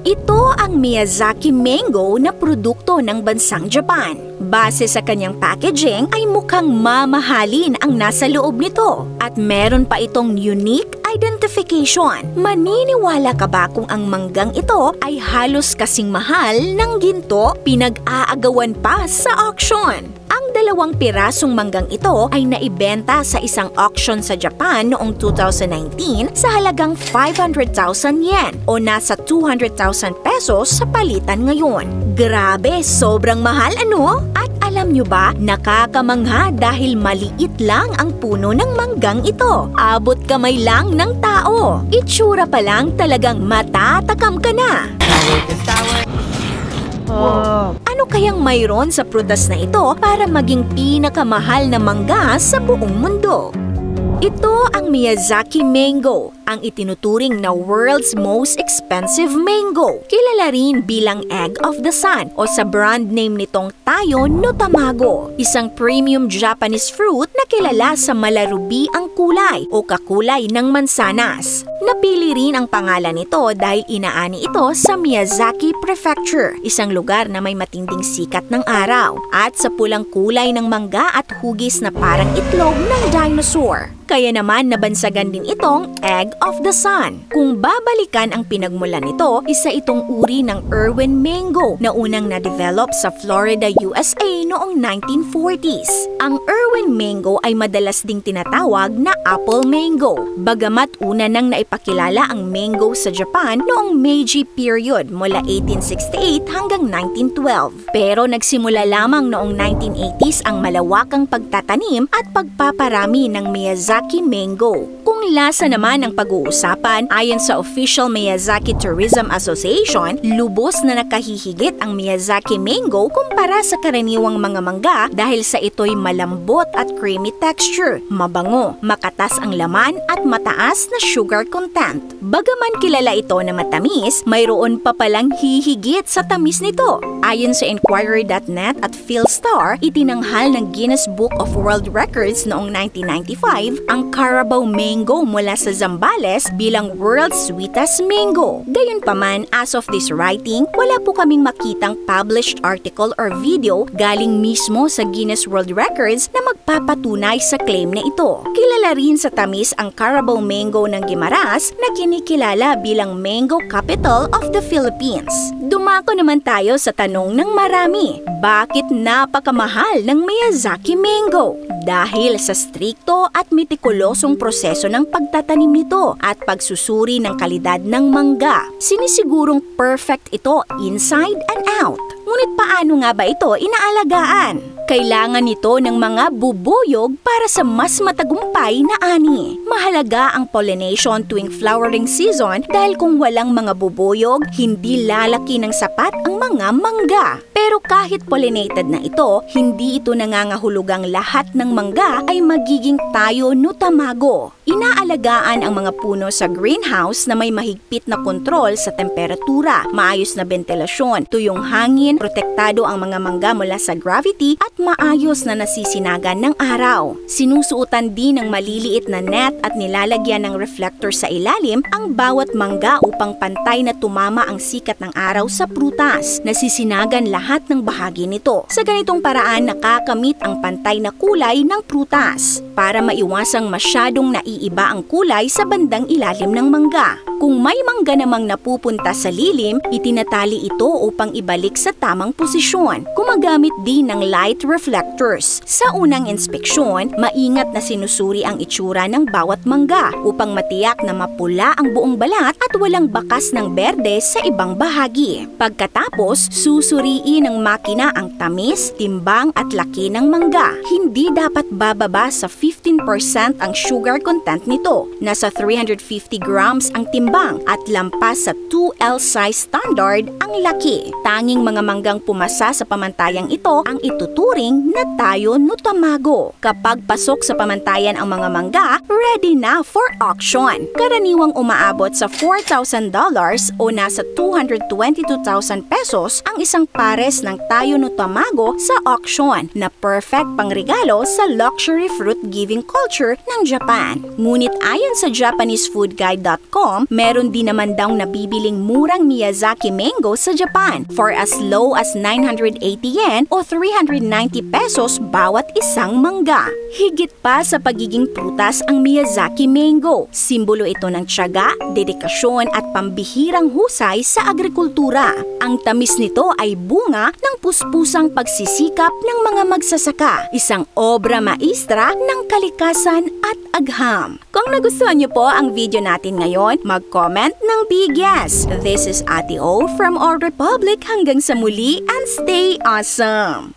Ito ang Miyazaki Mango na produkto ng bansang Japan. Base sa kanyang packaging ay mukhang mamahalin ang nasa loob nito at meron pa itong unique identification. Maniniwala ka ba kung ang manggang ito ay halos kasing mahal ng ginto, pinag-aagawan pa sa auction? Ang 2 pirasong manggang ito ay naibenta sa isang auction sa Japan noong 2019 sa halagang 500,000 yen o nasa 200,000 pesos sa palitan ngayon. Grabe, sobrang mahal ano? At alam nyo ba, nakakamangha dahil maliit lang ang puno ng manggang ito. Abot kamay lang ng tao. Itsura pa lang talagang matatakam ka na. Ano kayang mayroon sa prutas na ito para maging pinakamahal na mangga sa buong mundo? Ito ang Miyazaki Mango, ang itinuturing na world's most expensive mango. Kilala rin bilang Egg of the Sun o sa brand name nitong Tayo no Tamago, isang premium Japanese fruit na kilala sa malarubi ang kulay o kakulay ng mansanas. Napili rin ang pangalan nito dahil inaani ito sa Miyazaki Prefecture, isang lugar na may matinding sikat ng araw, at sa pulang kulay ng mangga at hugis na parang itlog ng dinosaur. Kaya naman nabansagan din itong Egg of the Sun. Kung babalikan ang pinagmulan nito, isa itong uri ng Irwin Mango na unang na-develop sa Florida, USA noong 1940s. Ang Irwin Mango ay madalas ding tinatawag na Apple Mango, bagamat una nang naipakilala ang mango sa Japan noong Meiji period mula 1868 hanggang 1912. Pero nagsimula lamang noong 1980s ang malawakang pagtatanim at pagpaparami ng Miyazaki Mango. Kung lasa naman ang pag-uusapan, ayon sa official Miyazaki Tourism Association, lubos na nakahihigit ang Miyazaki Mango kumpara sa karaniwang mga mangga dahil sa ito'y malambot at creamy texture, mabango, makatas ang laman at mataas na sugar content. Bagaman kilala ito na matamis, mayroon pa palang hihigit sa tamis nito. Ayon sa Inquirer.net at PhilStar, itinanghal ng Guinness Book of World Records noong 1995 ang Carabao Mango mula sa Zambales bilang World's Sweetest Mango. Gayunpaman, as of this writing, wala po kaming makitang published article or video galing mismo sa Guinness World Records na magpapatunay sa claim na ito. Kilala rin sa tamis ang Carabao Mango ng Guimaras na kinikilala bilang Mango Capital of the Philippines. Dumako naman tayo sa tanong ng marami, bakit napakamahal ng Miyazaki Mango? Dahil sa strikto at metikulosong proseso ng pagtatanim nito at pagsusuri ng kalidad ng mangga. Sinisigurong perfect ito inside and out. Ngunit paano nga ba ito inaalagaan? Kailangan nito ng mga bubuyog para sa mas matagumpay na ani. Mahalaga ang pollination tuwing flowering season dahil kung walang mga bubuyog, hindi lalaki ng sapat ang mga mangga. Pero kahit pollinated na ito, hindi ito nangangahulugang lahat ng mangga ay magiging Tayo no Tamago. Inaalagaan ang mga puno sa greenhouse na may mahigpit na kontrol sa temperatura, maayos na ventilasyon, tuyong hangin, protektado ang mga mangga mula sa gravity at maayos na nasisinagan ng araw. Sinusuotan din ng maliliit na net at nilalagyan ng reflector sa ilalim ang bawat mangga upang pantay na tumama ang sikat ng araw sa prutas. Nasisinagan lahat ng bahagi nito. Sa ganitong paraan, nakakamit ang pantay na kulay ng prutas para maiwasang masyadong naiiba ang kulay sa bandang ilalim ng mangga. Kung may mangga namang napupunta sa lilim, itinatali ito upang ibalik sa tamang posisyon. Gumagamit din ng light reflectors. Sa unang inspeksyon, maingat na sinusuri ang itsura ng bawat mangga upang matiyak na mapula ang buong balat at walang bakas ng berde sa ibang bahagi. Pagkatapos, susuriin ng makina ang tamis, timbang at laki ng mangga. Hindi dapat bababa sa 15% ang sugar content nito. Nasa 350 grams ang timbang at lampas sa 2L size standard ang laki. Tanging mga manggang pumasa sa pamantayang ito ang ituturing na Tayo no Tamago. Kapag pasok sa pamantayan ang mga mangga, ready na for auction. Karaniwang umaabot sa $4,000 o nasa 222,000 pesos ang isang pares prutas ng Tayo no Tamago sa auction na perfect pangregalo sa luxury fruit-giving culture ng Japan. Ngunit ayon sa JapaneseFoodGuide.com, meron din naman daw nabibiling murang Miyazaki mango sa Japan for as low as 980 yen o 390 pesos bawat isang mangga. Higit pa sa pagiging prutas ang Miyazaki mango. Simbolo ito ng tiyaga, dedikasyon at pambihirang husay sa agrikultura. Ang tamis nito ay bunga ng puspusang pagsisikap ng mga magsasaka, isang obra maestra ng kalikasan at agham. Kung nagustuhan niyo po ang video natin ngayon, mag-comment ng big yes. This is Ate O from All Republic. Hanggang sa muli and stay awesome!